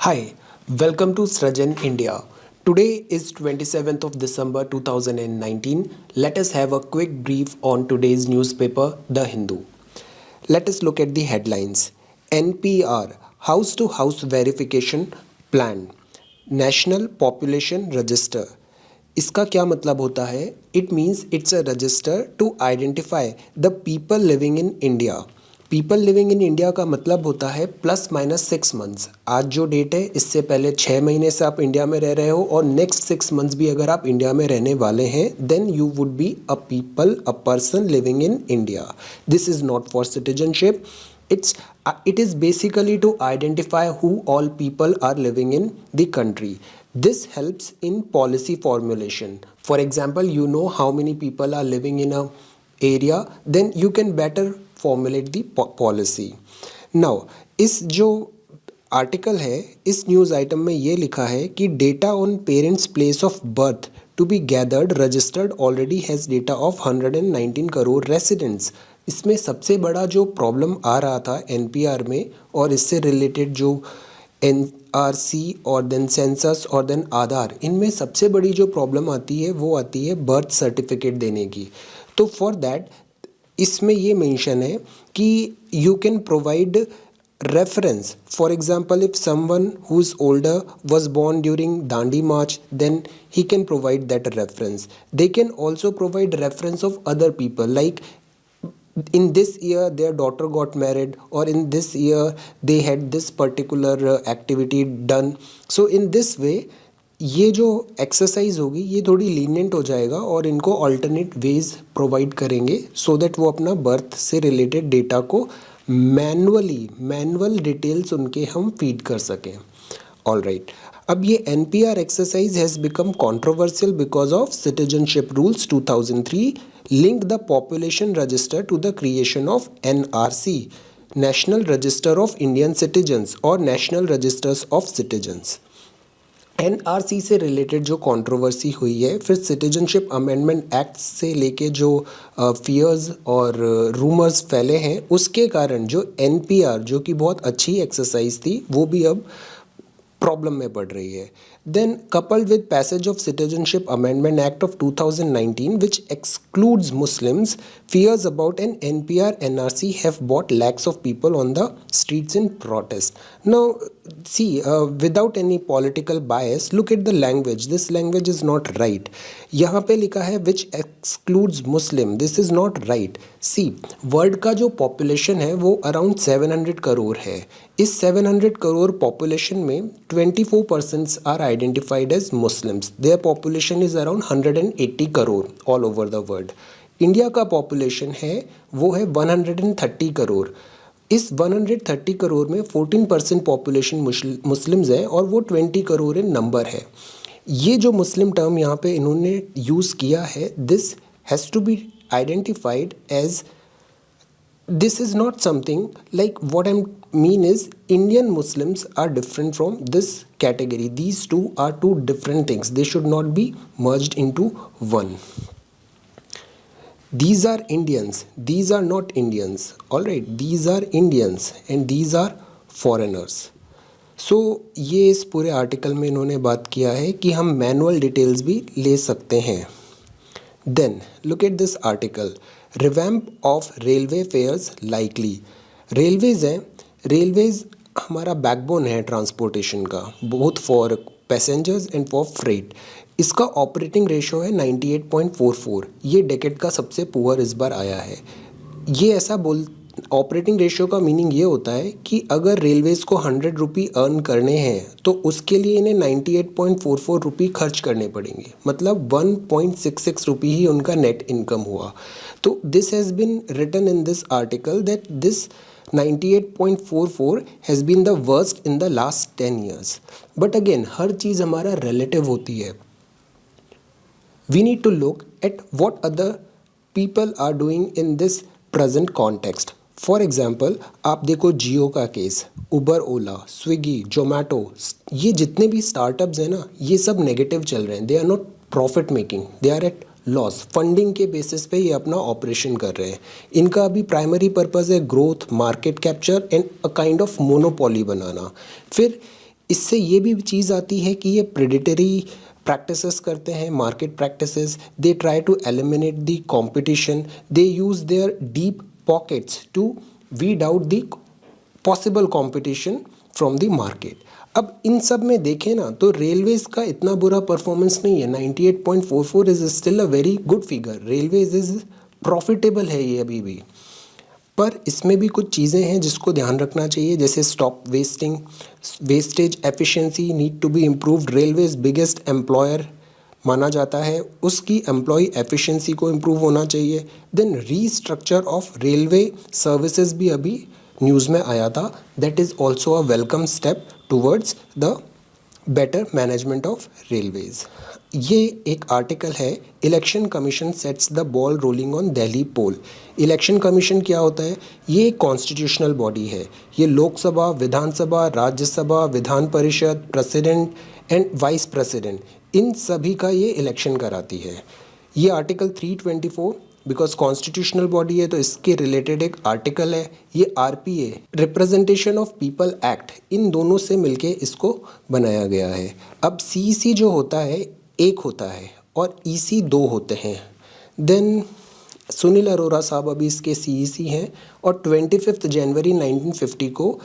Hi, welcome to Srajan India. Today is 27th of December 2019. Let us have a quick brief on today's newspaper, The Hindu. Let us look at the headlines. NPR, House to House Verification Plan, National Population Register. इसका क्या मतलब होता है? It means it's a register to identify the people living in India. People living in India का मतलब होता है ±6 months. आज जो डेट है इससे पहले 6 महीने से आप इंडिया में रह रहे हो और नेक्स्ट 6 मंथ्स भी अगर आप इंडिया में रहने वाले हैं then you would be a person living in India. This is not for citizenship. It is basically to identify who all people are living in the country. This helps in policy formulation. For example, you know how many people are living in a area, then you can better formulate the policy. Now, इस जो article है इस news item में ये लिखा है कि data on parents place of birth to be gathered registered already has data of 119 crore residents. इसमें सबसे बड़ा जो प्रॉब्लम आ रहा था एनपीआर में और इससे रिलेटेड जो एनआरसी और देन सेंसस और देन आधार, इनमें सबसे बड़ी जो प्रॉब्लम आती है वो आती है बर्थ सर्टिफिकेट देने की। तो फॉर दैट इसमें ये मेंशन है कि you can provide reference. For example, if someone who's older was born during Dandi March, then he can provide that reference. They can also provide reference of other people, like in this year their daughter got married or in this year they had this particular activity done. So in this way ये जो exercise होगी ये थोड़ी lenient हो जाएगा और इनको alternate veg provide करेंगे सो दैट वो अपना बर्थ से रिलेटेड डेटा को मैनुअल डिटेल्स उनके हम फीड कर सकें। ऑल राइट, अब ये NPR exercise has become controversial because of citizenship rules 2003 link the population register to the creation of NRC, national register of Indian citizens और national registers of citizens. NRC से related जो controversy हुई है, फिर citizenship amendment act से लेके जो fears और रूमर्स फैले हैं उसके कारण जो एनपीआर जो कि बहुत अच्छी एक्सरसाइज थी वो भी अब प्रॉब्लम में पड़ रही है। Then coupled with passage of citizenship amendment act of 2019 which excludes Muslims, fears about an NPR NRC have brought lakhs of people on the streets in protest. Now, see, without any political bias, look at the language. This language is not right. यहाँ पे लिखा है which excludes Muslim. This is not right. See, world का जो population है वो around 700 crore है। इस 700 करोड़ पॉपुलेशन में 24% are identified as Muslims. Their population is around 180 crore all over the world. India का पॉपुलेशन है वो है 130 करोड़। इस 130 करोड़ में 14% पॉपुलेशन मुस्लिम्स है और वो 20 करोड़ इन नंबर है। ये जो मुस्लिम टर्म यहाँ पे इन्होंने यूज़ किया है, this has to be identified as, this is not something like, what I mean is Indian Muslims are different from this category. These two are two different things. They should not be merged into one. These are Indians. These are not Indians. All right. These are Indians and these are foreigners. So ये इस पूरे article में इन्होंने बात किया है कि हम मैनुअल डिटेल्स भी ले सकते हैं। Then look at this article. Revamp of railway fares likely. Railways हैं, रेलवेज़ हमारा बैकबोन है ट्रांसपोर्टेशन का, both for passengers and for freight. इसका ऑपरेटिंग रेशो है 98.44। ये डेकेड का सबसे पुअर इस बार आया है। ये ऐसा ऑपरेटिंग रेशियो का मीनिंग ये होता है कि अगर रेलवेज़ को 100 रुपी अर्न करने हैं तो उसके लिए इन्हें 98.44 रुपी खर्च करने पड़ेंगे, मतलब 1.66 रुपी ही उनका नेट इनकम हुआ। तो this has been written in this article that this 98.44 has been the worst in the last 10 years। But again हर चीज़ हमारा रिलेटिव होती है। We need to look at what other people are doing in this present context. For example आप देखो जियो का case, Uber, Ola, Swiggy, Zomato, ये जितने भी स्टार्टअप्स हैं ना, ये सब नेगेटिव चल रहे हैं। They are not profit making, they are at loss. Funding के बेसिस पे ये अपना ऑपरेशन कर रहे हैं। इनका अभी प्राइमरी पर्पस है growth, market capture and a kind of monopoly बनाना। फिर इससे ये भी चीज़ आती है कि ये प्रेडिटरी प्रैक्टिसेस करते हैं, market practices, they try to eliminate the competition, they use their deep pockets to weed out the possible competition from the market. अब इन सब में देखें ना तो रेलवेज़ का इतना बुरा परफॉर्मेंस नहीं है। 98.44 is still a very good figure. Railways is profitable है ये अभी भी, पर इसमें भी कुछ चीज़ें हैं जिसको ध्यान रखना चाहिए, जैसे stop wastage efficiency need to be improved. Railways biggest employer माना जाता है, उसकी एम्प्लॉय एफिशिएंसी को इम्प्रूव होना चाहिए। Then restructure of railway services भी अभी न्यूज़ में आया था, that is also a welcome step towards the better management of railways. ये एक आर्टिकल है, election commission sets the ball rolling on Delhi poll. Election commission क्या होता है? ये एक कॉन्स्टिट्यूशनल बॉडी है। ये लोकसभा, विधानसभा, Rajya Sabha, Vidhan Parishad, president and vice president, इन सभी का ये इलेक्शन कराती है। ये आर्टिकल 324 बिकॉज कॉन्स्टिट्यूशनल बॉडी है तो इसके रिलेटेड एक आर्टिकल है। ये RPA, representation of people act, इन दोनों से मिलके इसको बनाया गया है। अब सीईसी जो होता है एक होता है और ईसी दो होते हैं। देन सुनील अरोरा साहब अभी इसके सीईसी हैं और 25 जनवरी 1950 को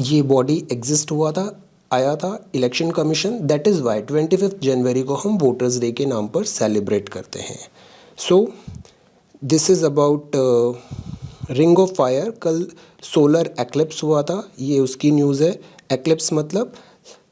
ये बॉडी एग्जिस्ट हुआ था, आया था election commission. That is why 25 जनवरी को हम वोटर्स डे के नाम पर सेलिब्रेट करते हैं। सो this is about ring of fire. कल सोलर एक्लिप्स हुआ था, ये उसकी न्यूज़ है। एक्लिप्स मतलब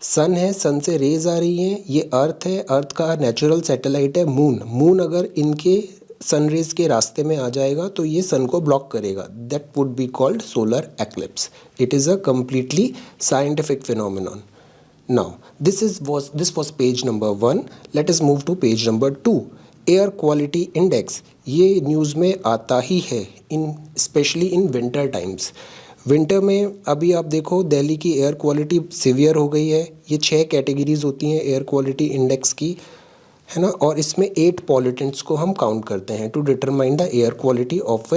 सन है, सन से रेज आ रही हैं, ये अर्थ है, अर्थ का नेचुरल सैटेलाइट है मून। मून अगर इनके सन रेज के रास्ते में आ जाएगा तो ये सन को ब्लॉक करेगा, that would be called solar eclipse. It is a completely scientific phenomenon. Now, this was page number 1. Let us move to page number 2. Air quality index, ये न्यूज़ में आता ही है in specially in winter times. Winter में अभी आप देखो दिल्ली की एयर क्वालिटी सीवियर हो गई है। ये 6 कैटेगरीज होती हैं एयर क्वालिटी इंडेक्स की, है ना, और इसमें 8 पॉल्यूटेंट्स को हम काउंट करते हैं to determine the air quality of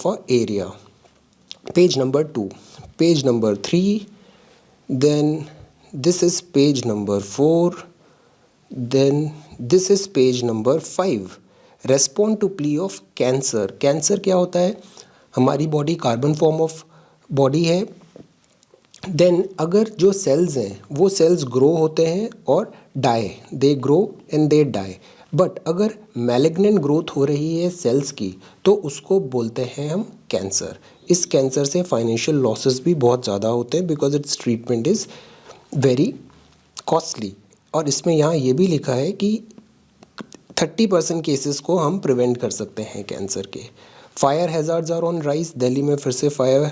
a area. Page number 2, page number 3, then this is page number 4, then this is page number 5. Respond to plea of cancer. Cancer क्या होता है? हमारी body carbon form of body है। Then अगर जो sales हैं वो cells grow होते हैं और die, they grow and they die. But अगर मैलिग्नेंट ग्रोथ हो रही है सेल्स की तो उसको बोलते हैं हम कैंसर। इस कैंसर से फाइनेंशियल लॉसेस भी बहुत ज़्यादा होते हैं because it's treatment is very costly. और इसमें यहाँ ये भी लिखा है कि 30% केसेस को हम प्रिवेंट कर सकते हैं कैंसर के। Fire hazards are on rise, Delhi में फिर से फायर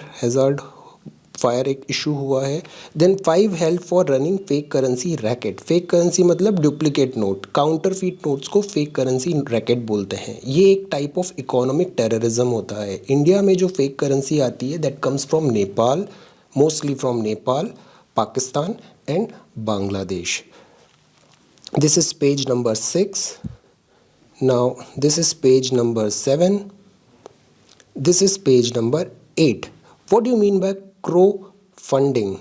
एक इशू हुआ है। Then 5 help for running fake currency racket. Fake currency मतलब डुप्लीकेट नोट, काउंटरफीट नोट्स को फेक करेंसी रैकेट बोलते हैं। ये एक टाइप ऑफ इकोनॉमिक टेररिज्म होता है। इंडिया में जो फेक करेंसी आती है that comes from Nepal, mostly from Nepal, Pakistan and Bangladesh. This is page number 6. Now this is page number 7. This is page number 8. What do you mean by crowdfunding?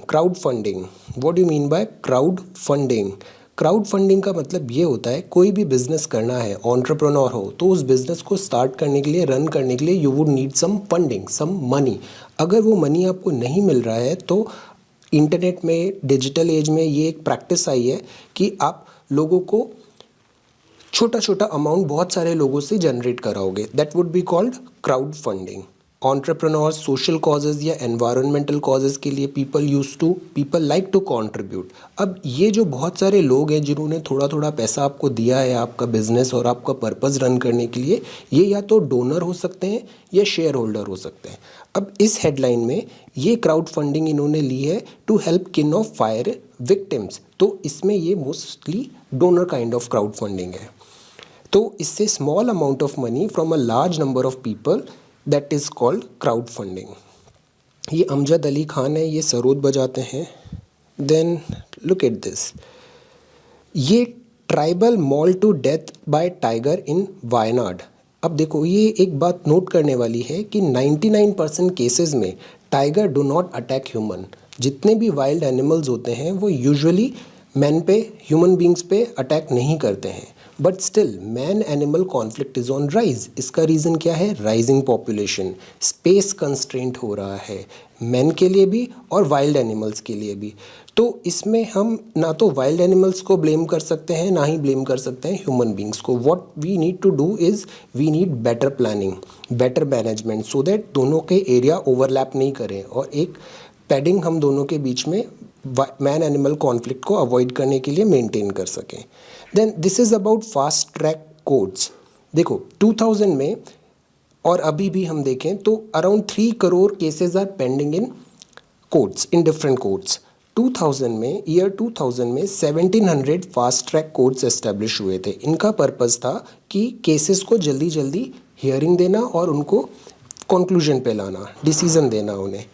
What do you mean by crowdfunding? Crowd funding का मतलब ये होता है कोई भी business करना है, entrepreneur हो तो उस बिजनेस को स्टार्ट करने के लिए, रन करने के लिए you would need some funding, some money. अगर वो मनी आपको नहीं मिल रहा है तो इंटरनेट में, डिजिटल एज में ये एक प्रैक्टिस आई है कि आप लोगों को छोटा छोटा अमाउंट बहुत सारे लोगों से जनरेट कराओगे, that would be called crowd funding. Entrepreneurs social causes या एनवायरमेंटल कॉजेज़ के लिए पीपल लाइक टू कंट्रीब्यूट। अब ये जो बहुत सारे लोग हैं जिन्होंने थोड़ा थोड़ा पैसा आपको दिया है आपका बिजनेस और आपका पर्पज़ रन करने के लिए, ये या तो डोनर हो सकते हैं या शेयर होल्डर हो सकते हैं। अब इस हेडलाइन में ये क्राउड फंडिंग इन्होंने ली है to help kin of fire victims, तो इसमें ये mostly donor kind of crowd funding है। तो इससे small amount of money from a large number of people, that is called crowd funding. ये अमजद अली खान है, ये सरोद बजाते हैं। देन लुक एट दिस, ये tribal mauled to death by tiger in Wayanad. अब देखो ये एक बात नोट करने वाली है कि 99% केसेस में tiger do not attack human. जितने भी वाइल्ड एनिमल्स होते हैं वो यूजुअली मैन पे, ह्यूमन बींग्स पे अटैक नहीं करते हैं, but still man animal conflict is on rise. इसका रीज़न क्या है? राइजिंग पॉपुलेशन, स्पेस कंस्ट्रेंट हो रहा है मैन के लिए भी और वाइल्ड एनिमल्स के लिए भी। तो इसमें हम ना तो वाइल्ड एनिमल्स को ब्लेम कर सकते हैं, ना ही ब्लेम कर सकते हैं ह्यूमन बींग्स को। What we need to do is we need better planning, better management, so that दोनों के एरिया ओवरलैप नहीं करें और एक पैडिंग हम दोनों के बीच में मैन एनिमल कॉन्फ्लिक्ट को अवॉइड करने के लिए मेंटेन कर सकें। Then this is about fast track courts. देखो 2000 में और अभी भी हम देखें तो around 3 crore cases are pending in courts, in different courts. 2000 में, ईयर 2000 में 1700 फास्ट ट्रैक कोर्ट्स एस्टेब्लिश हुए थे। इनका पर्पस था कि केसेस को जल्दी जल्दी हियरिंग देना और उनको कंक्लूजन पे लाना, डिसीजन देना उन्हें।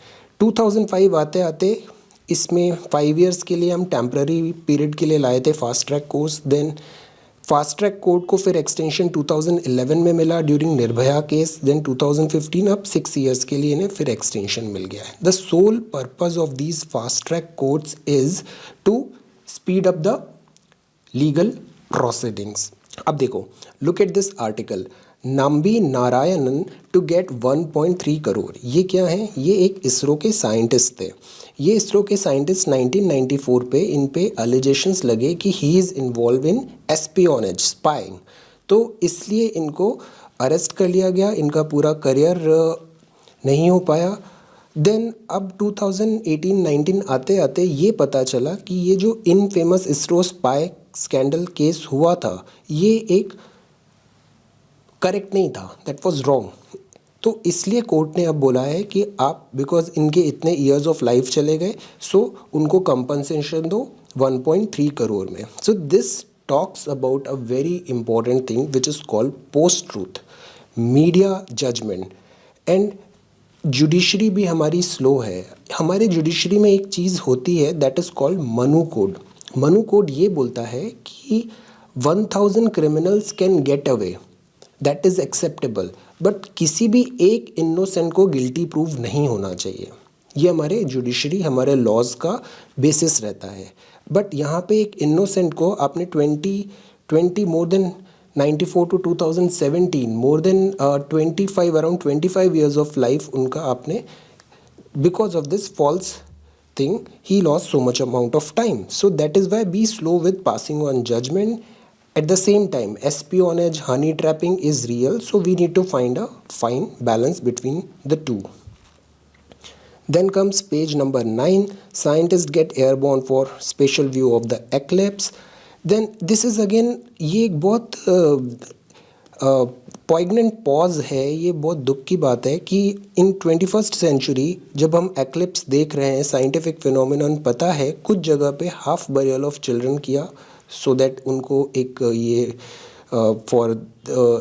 2005 आते आते इसमें 5 इयर्स के लिए हम टेम्पररी पीरियड के लिए लाए थे fast track courts. Then fast track court को फिर एक्सटेंशन 2011 में मिला ड्यूरिंग निर्भया केस। देन 2015 अब 6 इयर्स के लिए इन्हें फिर एक्सटेंशन मिल गया है। The sole purpose of these fast track courts is to speed up the legal proceedings. अब देखो, look at this article, Nambi Narayanan to get 1.3 crore. ये क्या है? ये एक इसरो के साइंटिस्ट थे। ये इसरो के साइंटिस्ट 1994 पे इन पे अलिगेशंस लगे कि he is involve in espionage, spying, तो इसलिए इनको अरेस्ट कर लिया गया। इनका पूरा करियर नहीं हो पाया। देन अब 2018-19 आते आते ये पता चला कि ये जो infamous ISRO spy scandal case हुआ था, ये एक करेक्ट नहीं था, दैट वाज रॉन्ग। तो इसलिए कोर्ट ने अब बोला है कि आप, बिकॉज इनके इतने ईयर्स ऑफ लाइफ चले गए, सो उनको कंपनसेशन दो 1.3 करोड़ में। So this talks about a very important thing which is called post truth, media judgement. And judiciary भी हमारी स्लो है। हमारे जुडिशरी में एक चीज़ होती है that is called Manu code. Manu code ये बोलता है कि 1000 criminals can get away, that is acceptable, but किसी भी एक इनोसेंट को गिल्टी प्रूव नहीं होना चाहिए। ये हमारे जुडिशरी, हमारे लॉज का बेसिस रहता है। बट यहाँ पे एक इनोसेंट को आपने 20 more than 94 to 2017 more than 25 around 25 years of life उनका आपने, because of this false thing, he lost so much amount of time. So that is why be slow with passing on judgment. At the same time, espionage, honey trapping is real, so we need to find a fine balance between the two. Then comes page number 9. Scientists get airborne for spatial view of the eclipse. Then this is again, ये एक बहुत poignant pause है। ये बहुत दुख की बात है कि इन 21st सेंचुरी जब हम एक्लिप्स देख रहे हैं, साइंटिफिक फिनोमिनन पता है, कुछ जगह पे हाफ बरियल ऑफ चिल्ड्रन किया सो दैट उनको एक ये फॉर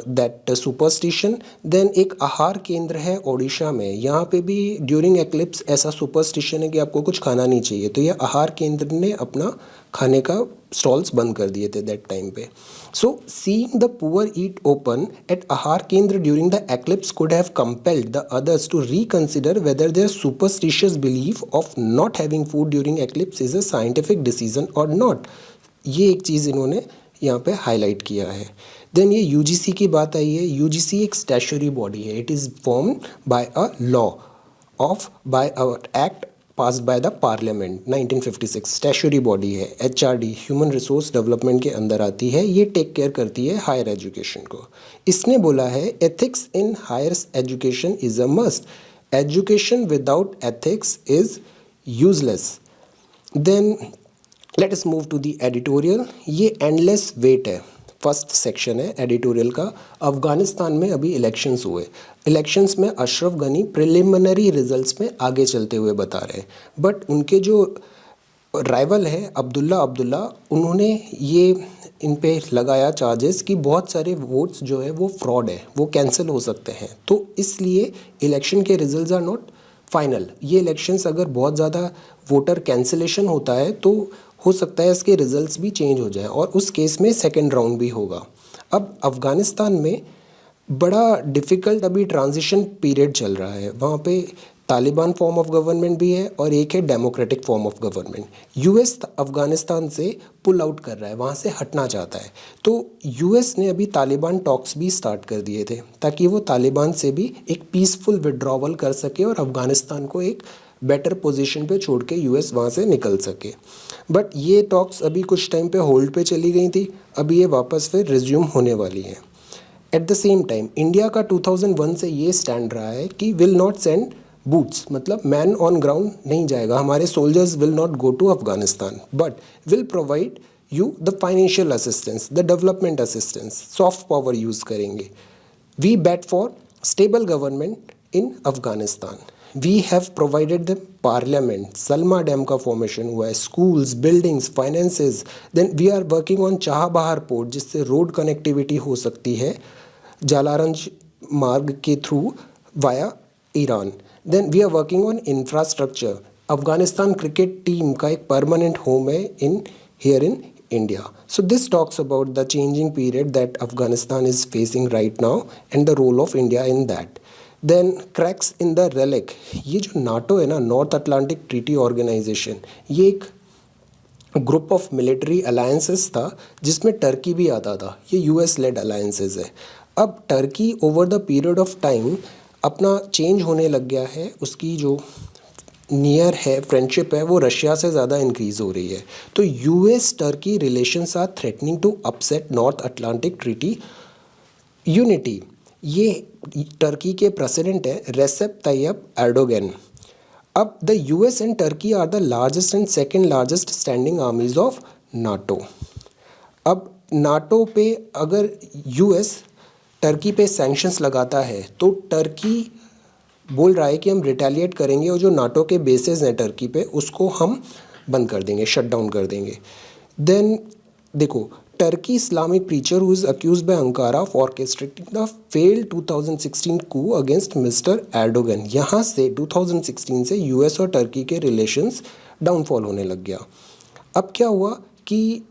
दैट सुपरस्टिशन। देन एक आहार केंद्र है ओडिशा में, यहाँ पे भी ड्यूरिंग एक्लिप्स ऐसा सुपरस्टिशन है कि आपको कुछ खाना नहीं चाहिए, तो ये आहार केंद्र ने अपना खाने का स्टॉल्स बंद कर दिए थे दैट टाइम पे। So seeing the poor eat open at आहार केंद्र during the eclipse could have compelled the others to reconsider whether their superstitious belief of not having food during eclipse is a scientific decision और not. ये एक चीज़ इन्होंने यहाँ पे highlight किया है। देन ये यूजीसी की बात आई है। यूजीसी एक स्टैट्यूटरी बॉडी है। It is formed by a law of by a act passed by the parliament 1956। Statutory body है, एचआरडी ह्यूमन रिसोर्स डेवलपमेंट के अंदर आती है। ये टेक केयर करती है हायर एजुकेशन को। इसने बोला है ethics in higher education is a must, education without ethics is useless. Then let us move to the editorial. ये एंडलेस वेट है, फर्स्ट सेक्शन है एडिटोरियल का। अफ़गानिस्तान में अभी इलेक्शंस हुए। इलेक्शंस में अशरफ गनी प्रिलिमिनरी रिजल्ट्स में आगे चलते हुए बता रहे हैं, बट उनके जो राइवल है अब्दुल्ला, उन्होंने ये इन पे लगाया चार्जेस कि बहुत सारे वोट्स जो है वो फ्रॉड है, वो कैंसिल हो सकते हैं। तो इसलिए इलेक्शन के रिजल्ट्स आर नॉट फाइनल। ये इलेक्शंस अगर बहुत ज़्यादा वोटर कैंसिलेशन होता है तो हो सकता है इसके रिजल्ट्स भी चेंज हो जाए और उस केस में सेकेंड राउंड भी होगा। अब अफ़गानिस्तान में बड़ा डिफ़िकल्ट अभी ट्रांजिशन पीरियड चल रहा है। वहाँ पे तालिबान फॉर्म ऑफ गवर्नमेंट भी है और एक है democratic form of government. US Afghanistan से पुल आउट कर रहा है, वहाँ से हटना चाहता है। तो यूएस ने अभी तालिबान टॉक्स भी स्टार्ट कर दिए थे ताकि वो तालिबान से भी एक पीसफुल विड्रॉवल कर सके और अफ़गानिस्तान को एक बेटर पोजीशन पे छोड़ के यूएस वहाँ से निकल सके। बट ये टॉक्स अभी कुछ टाइम पे होल्ड पे चली गई थी, अभी ये वापस फिर रिज्यूम होने वाली हैं। At the same time India का 2001 से ये स्टैंड रहा है कि विल नॉट सेंड बूट्स, मतलब मैन ऑन ग्राउंड नहीं जाएगा, हमारे soldiers will not go to Afghanistan, but will provide you the financial assistance, the development assistance, soft power use करेंगे। We bat for stable government in Afghanistan. We have provided the parliament, Salma dam का formation हुआ है, schools, buildings, finances. Then we are working on Chabahar port जिससे road connectivity हो सकती है जालारंज मार्ग के through via Iran. Then we are working on infrastructure. Afghanistan cricket team का एक परमानेंट होम है in here in India. So this talks about the changing period that Afghanistan is facing right now and the role of India in that. Then cracks in the relic. ये जो NATO है ना, north Atlantic treaty organisation, ये एक group of military alliances था जिसमें Turkey भी आता था। ये यूएस लेड अलायंसेस है। अब Turkey over the period of time अपना चेंज होने लग गया है, उसकी जो नियर है फ्रेंडशिप है वो रशिया से ज़्यादा इंक्रीज़ हो रही है। तो US Turkey relations are threatening to upset North Atlantic Treaty unity. ये टर्की के प्रेसिडेंट है रेसेप तैयब एर्डोगन। अब the US and Turkey are the largest and second largest standing armies of NATO. अब NATO पे अगर US Turkey पे sanctions लगाता है तो टर्की बोल रहा है कि हम रिटेलिएट करेंगे और जो नाटो के बेसेस हैं टर्की पे उसको हम बंद कर देंगे, शट डाउन कर देंगे। देन देखो, Turkey Islamic preacher who is accuse by Ankara for orchestrating the failed 2016 coup against mister Erdogan. यहाँ से 2016 से यूएस और टर्की के रिलेशंस डाउनफॉल होने लग गया। अब क्या हुआ कि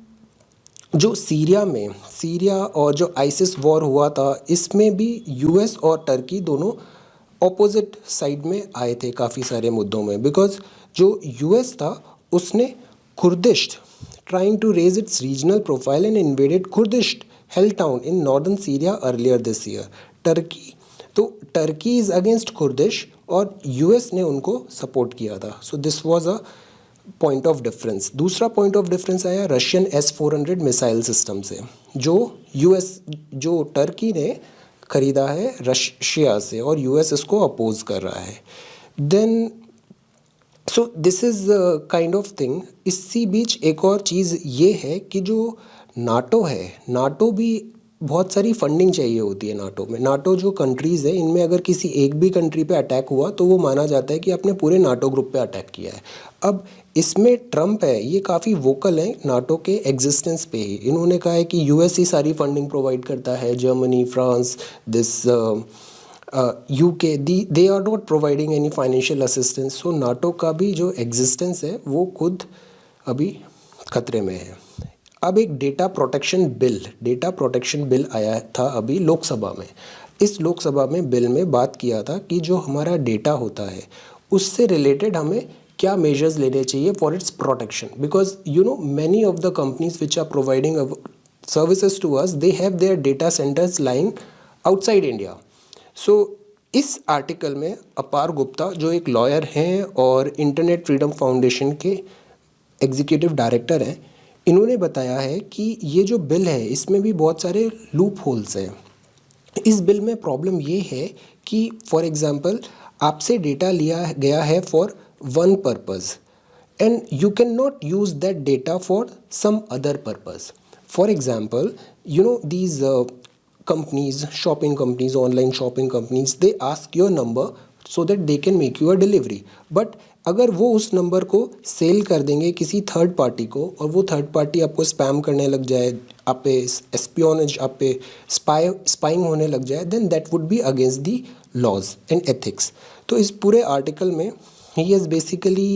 जो सीरिया और जो आइसिस वॉर हुआ था, इसमें भी यूएस और टर्की दोनों ऑपोजिट साइड में आए थे काफ़ी सारे मुद्दों में। बिकॉज जो यूएस था उसने Kurdish trying to raise its regional profile and invaded Kurdish held town in northern Syria earlier this year. Turkey is against Kurdish और यूएस ने उनको सपोर्ट किया था। So this was a point of difference. दूसरा point of difference आया Russian S-400 missile system से, जो Turkey ने खरीदा है रशिया से और यूएस इसको अपोज कर रहा है। Then so this is kind of thing. इसी बीच एक और चीज़ ये है कि जो नाटो है, नाटो भी बहुत सारी फंडिंग चाहिए होती है नाटो में। नाटो जो कंट्रीज़ है इनमें अगर किसी एक भी कंट्री पे अटैक हुआ तो वो माना जाता है कि आपने पूरे नाटो ग्रुप पे अटैक किया है। अब इसमें ट्रम्प है, ये काफ़ी वोकल है नाटो के एग्जिस्टेंस पे ही। इन्होंने कहा है कि यूएस ही सारी फंडिंग प्रोवाइड करता है, Germany, France, UK, they are not providing any financial assistance. So NATO का भी जो एग्जिस्टेंस है वो खुद अभी खतरे में है। अब एक डेटा प्रोटेक्शन बिल आया था अभी लोकसभा में। इस लोकसभा में बिल में बात किया था कि जो हमारा डेटा होता है उससे रिलेटेड हमें क्या मेजर्स लेने चाहिए for its protection. Because you know many of the companies which are providing services to us, they have their data centres lying outside India. So इस आर्टिकल में अपार गुप्ता जो एक लॉयर हैं और इंटरनेट फ्रीडम फाउंडेशन के एग्जीक्यूटिव डायरेक्टर हैं, इन्होंने बताया है कि ये जो बिल है इसमें भी बहुत सारे लूप होल्स हैं। इस बिल में प्रॉब्लम ये है कि फॉर एग्जांपल आपसे डेटा लिया गया है for one purpose and you can not use that data for some other purpose. For example you know these companies, shopping companies, online shopping companies, they ask your number so that they can make you a delivery. But अगर वो उस number को cell कर देंगे किसी third party को और वो थर्ड पार्टी आपको स्पैम करने लग जाए, आप पे एस्पियोनेज, आप पे स्पाइंग होने लग जाए, then that would be against the laws and ethics. तो इस पूरे आर्टिकल में ही has basically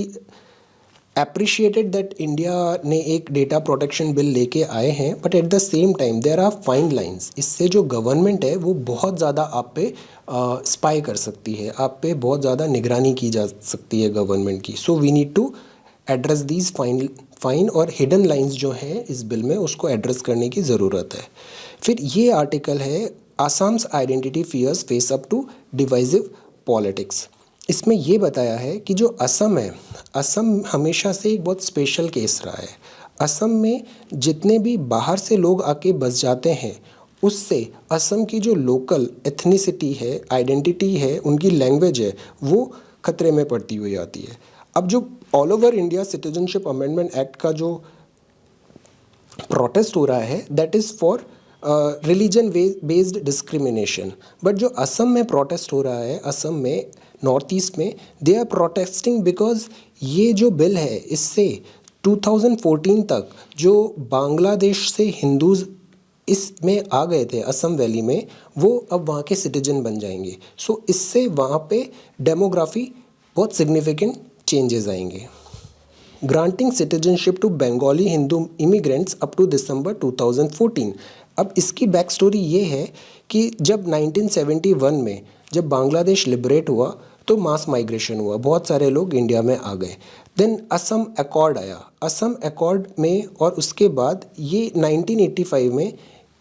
appreciated that India ने एक डेटा प्रोटेक्शन बिल लेके आए हैं, but at the same time there are fine lines. इससे जो गवर्नमेंट है वो बहुत ज़्यादा आप पे स्पाई कर सकती है, आप पे बहुत ज़्यादा निगरानी की जा सकती है गवर्नमेंट की। So we need to address these fine और हिडन लाइंस जो हैं इस बिल में, उसको एड्रेस करने की ज़रूरत है। फिर ये आर्टिकल है Assam's identity fears face up to divisive politics. इसमें ये बताया है कि जो असम है, असम हमेशा से एक बहुत स्पेशल केस रहा है। असम में जितने भी बाहर से लोग आके बस जाते हैं, उससे असम की जो लोकल एथनिसिटी है, आइडेंटिटी है, उनकी लैंग्वेज है, वो खतरे में पड़ती हुई आती है। अब जो all over India citizenship amendment act का जो प्रोटेस्ट हो रहा है, that is for religion based discrimination. But जो असम में प्रोटेस्ट हो रहा है, असम में नॉर्थ ईस्ट में, दे आर प्रोटेस्टिंग बिकॉज ये जो बिल है इससे 2014 तक जो बांग्लादेश से हिंदूज़ इसमें आ गए थे असम वैली में, वो अब वहाँ के सिटीजन बन जाएंगे। सो इससे वहाँ पे डेमोग्राफी बहुत सिग्निफिकेंट चेंजेस आएंगे। Granting citizenship to Bengali Hindu immigrants up to December 2014। अब इसकी बैक स्टोरी ये है कि जब 1971 में जब बांग्लादेश लिबरेट हुआ तो मास माइग्रेशन हुआ, बहुत सारे लोग इंडिया में आ गए। देन असम अकॉर्ड आया, असम अकॉर्ड में, और उसके बाद ये 1985 में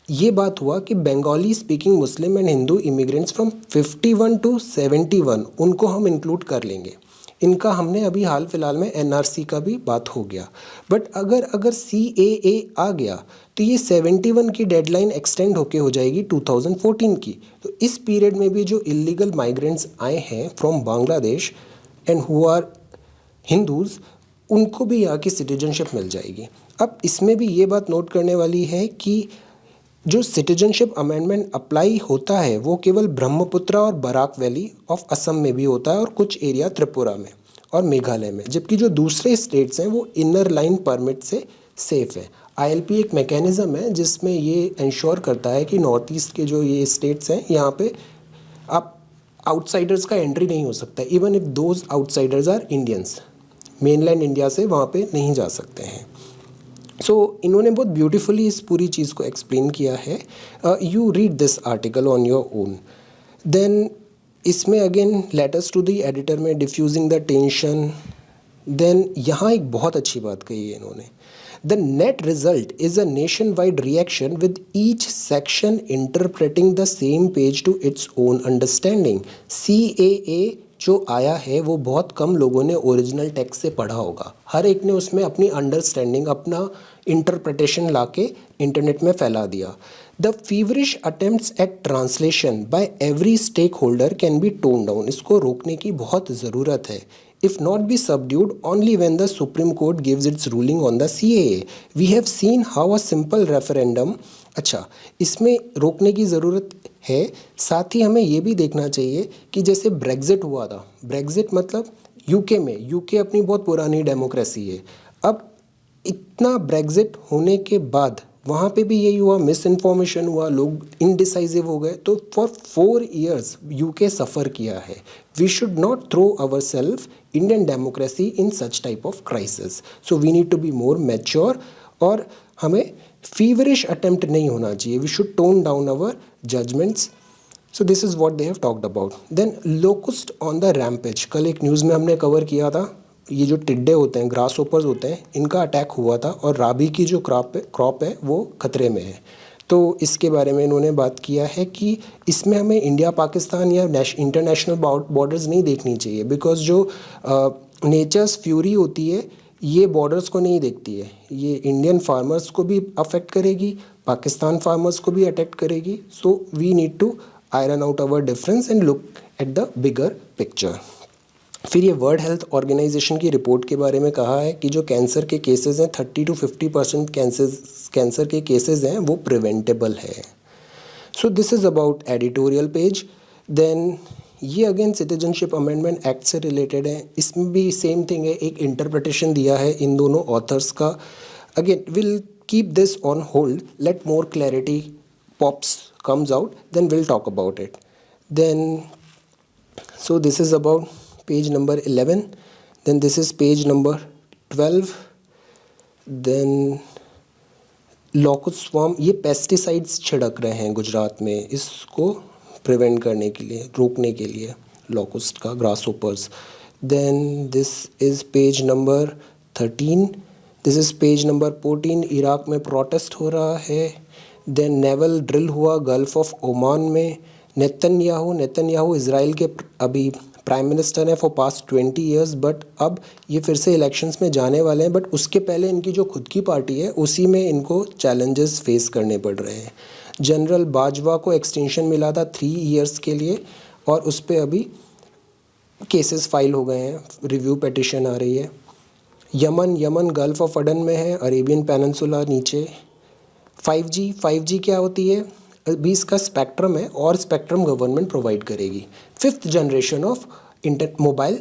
ये बात हुआ कि Bengali speaking Muslim and Hindu immigrants from 51 to 71 उनको हम इंक्लूड कर लेंगे। इनका हमने अभी हाल फिलहाल में एनआरसी का भी बात हो गया। बट अगर सीएए आ गया तो ये 71 की डेडलाइन एक्सटेंड होके हो जाएगी 2014 की। तो इस पीरियड में भी जो इलीगल माइग्रेंट्स आए हैं from Bangladesh and who are Hindus, उनको भी यहाँ की सिटीजनशिप मिल जाएगी। अब इसमें भी ये बात नोट करने वाली है कि जो सिटीजनशिप अमेंडमेंट अप्लाई होता है वो केवल ब्रह्मपुत्रा और बराक वैली ऑफ असम में भी होता है और कुछ एरिया त्रिपुरा में और मेघालय में, जबकि जो दूसरे स्टेट्स हैं वो इनर लाइन परमिट से सेफ है। आईएलपी एक मैकेनिज़्म है जिसमें ये इंश्योर करता है कि नॉर्थ ईस्ट के जो ये स्टेट्स हैं यहाँ पे आप आउटसाइडर्स का एंट्री नहीं हो सकता, even if those outsiders are Indians, mainland India से वहाँ पे नहीं जा सकते हैं। सो इन्होंने बहुत ब्यूटीफुली इस पूरी चीज़ को एक्सप्लेन किया है। You read this article on your own. Then इसमें again letters to the editor में डिफ्यूजिंग द टेंशन। देन यहाँ एक बहुत अच्छी बात कही है इन्होंने, the net result is a nationwide reaction with each section interpreting the same page to its own understanding. CAA जो आया है वो बहुत कम लोगों ने ओरिजिनल टेक्स्ट से पढ़ा होगा, हर एक ने उसमें अपनी अंडरस्टैंडिंग, अपना इंटरप्रिटेशन लाके इंटरनेट में फैला दिया। The feverish attempts at translation by every stake holder can be tone down. इसको रोकने की बहुत ज़रूरत है। If not be subdued only when the Supreme Court gives its ruling on the CAA. We have seen how a simple referendum, अच्छा इसमें रोकने की ज़रूरत है। साथ ही हमें ये भी देखना चाहिए कि जैसे ब्रेग्जिट हुआ था, ब्रेग्जिट मतलब यूके में, यूके अपनी बहुत पुरानी डेमोक्रेसी है। अब इतना ब्रेग्जिट होने के बाद वहाँ पे भी यही हुआ, मिस इन्फॉर्मेशन हुआ, लोग इनडिसाइसिव हो गए। तो फॉर 4 years यूके सफ़र किया है। We should not throw our self Indian democracy in such type of crisis. So we need to be more mature और हमें फीवरिश अटेम्प्ट नहीं होना चाहिए। We should tone down our judgments. So this is what they have talked about. Then locust on the rampage, कल एक news में हमने cover किया था, ये जो टिड्डे होते हैं, ग्रास होपर्स होते हैं, इनका अटैक हुआ था और राबी की जो क्रॉप है वो खतरे में है। तो इसके बारे में इन्होंने बात किया है कि इसमें हमें इंडिया पाकिस्तान या इंटरनेशनल बॉर्डर्स नहीं देखनी चाहिए, बिकॉज जो नेचर्स फ्यूरी होती है ये बॉर्डर्स को नहीं देखती है। ये इंडियन फार्मर्स को भी अफेक्ट करेगी, पाकिस्तान फार्मर्स को भी अटैक करेगी। So we need to iron out our difference and look at the bigger picture. फिर ये वर्ल्ड हेल्थ ऑर्गेनाइजेशन की रिपोर्ट के बारे में कहा है कि जो कैंसर के केसेस हैं 30 to 50% कैंसर के केसेस हैं वो प्रिवेंटेबल है। So this is about editorial page. Then ये अगेन सिटीजनशिप अमेंडमेंट एक्ट से रिलेटेड है, इसमें भी सेम थिंग है, एक इंटरप्रिटेशन दिया है इन दोनों ऑथर्स का। Again will keep this on hold, let more clarity pops comes out, then we'll talk about it. Then so this is about page number 11, then this is page number 12. Then locust swarm, ये pesticides छिड़क रहे हैं गुजरात में इसको prevent करने के लिए, रोकने के लिए लॉकस्ट का, grasshoppers. Then this is page number 13, this is page number 14, Iraq में प्रोटेस्ट हो रहा है। देन नेवल ड्रिल हुआ गल्फ ऑफ ओमान में। नेतन्याहू इज़राइल के अभी प्राइम मिनिस्टर हैं फॉर पास्ट 20 ईयर्स, बट अब ये फिर से इलेक्शंस में जाने वाले हैं, बट उसके पहले इनकी जो खुद की पार्टी है उसी में इनको चैलेंजेस फेस करने पड़ रहे हैं। जनरल बाजवा को एक्सटेंशन मिला था 3 ईयर्स के लिए और उस पर अभी केसेस फाइल हो गए हैं, रिव्यू पिटिशन आ रही है। यमन गल्फ ऑफ अडन में है, अरेबियन पेनिनसुला नीचे। 5G क्या होती है? अभी इसका स्पेक्ट्रम है और स्पेक्ट्रम गवर्नमेंट प्रोवाइड करेगी। 5th generation of mobile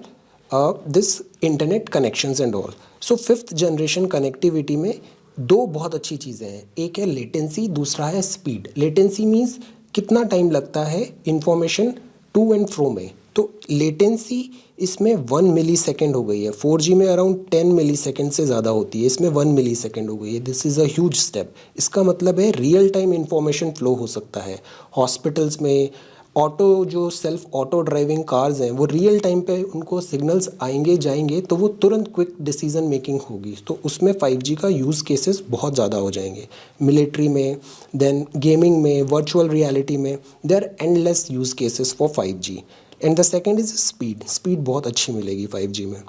this internet connections and all. So 5th generation connectivity में 2 बहुत अच्छी चीज़ें हैं, एक है लेटेंसी, दूसरा है स्पीड। लेटेंसी मीन्स कितना टाइम लगता है इंफॉर्मेशन टू एंड फ्रो में, तो लेटेंसी इसमें 1 मिली सेकेंड हो गई है। 4G में अराउंड 10 मिली सेकेंड से ज़्यादा होती है, इसमें 1 मिली सेकेंड हो गई है। This is a huge step. इसका मतलब है रियल टाइम इंफॉर्मेशन फ्लो हो सकता है। हॉस्पिटल्स में जो सेल्फ ऑटो ड्राइविंग कार्स हैं वो रियल टाइम पे उनको सिग्नल्स आएंगे जाएंगे तो वो तुरंत क्विक डिसीजन मेकिंग होगी, तो उसमें 5G का यूज़ केसेस बहुत ज़्यादा हो जाएंगे। मिलिट्री में, देन गेमिंग में, वर्चुअल रियलिटी में, there are endless use cases for 5G। And the second is speed बहुत अच्छी मिलेगी 5G में,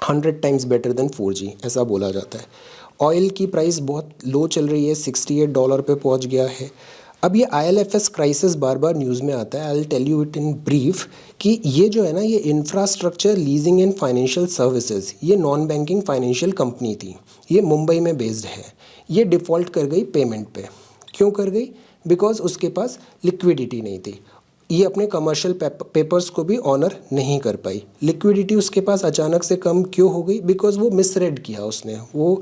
100 टाइम्स बेटर देन 4G ऐसा बोला जाता है। ऑयल की प्राइस बहुत लो चल रही है, $68 पे पहुंच गया है। अब ये IL&FS क्राइसिस बार बार न्यूज़ में आता है। I will tell you it in brief कि ये जो है ना, ये infrastructure leasing and financial services, ये नॉन बैंकिंग फाइनेंशियल कंपनी थी, ये मुंबई में बेस्ड है। ये डिफ़ॉल्ट कर गई पेमेंट पे। क्यों कर गई? बिकॉज उसके पास लिक्विडिटी नहीं थी। ये अपने कमर्शियल पेपर्स को भी ऑनर नहीं कर पाई। लिक्विडिटी उसके पास अचानक से कम क्यों हो गई? बिकॉज वो मिसरेड किया उसने, वो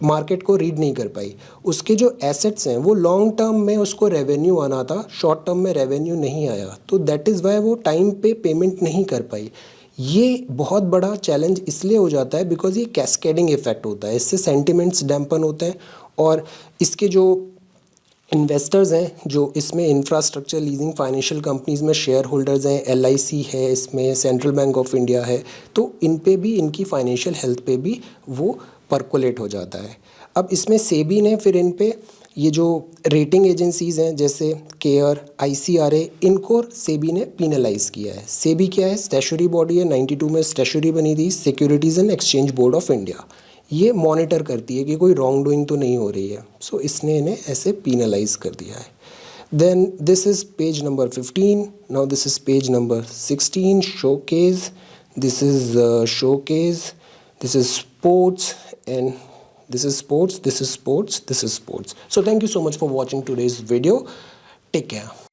मार्केट को रीड नहीं कर पाई। उसके जो एसेट्स हैं वो लॉन्ग टर्म में उसको रेवेन्यू आना था, शॉर्ट टर्म में रेवेन्यू नहीं आया, तो दैट इज़ वाई वो टाइम पे पेमेंट नहीं कर पाई। ये बहुत बड़ा चैलेंज इसलिए हो जाता है बिकॉज ये कैस्केडिंग इफेक्ट होता है, इससे सेंटिमेंट्स डैम्पन होते हैं और इसके जो इन्वेस्टर्स हैं जो इसमें इंफ्रास्ट्रक्चर लीजिंग फाइनेंशियल कंपनीज़ में शेयर होल्डर्स हैं, LIC है, इसमें सेंट्रल बैंक ऑफ इंडिया है, तो इन पे भी, इनकी फाइनेंशियल हेल्थ पे भी वो परकोलेट हो जाता है। अब इसमें सेबी ने फिर इन पे ये जो रेटिंग एजेंसीज़ हैं जैसे केयर, ICRA, इनको सेबी ने पीनलाइज़ किया है। सेबी क्या है? स्टैट्यूटरी बॉडी है, 92 में स्टैट्यूटरी बनी थी, securities and exchange board of India. ये मॉनिटर करती है कि कोई रॉन्ग डूइंग तो नहीं हो रही है, सो इसने इन्हें ऐसे पीनलाइज़ कर दिया है। Then this is page number 15. Now this is page number 16. Showcase. This is showcase. This is sports, and this is sports. This is sports. This is sports. So thank you so much for watching today's video. Take care.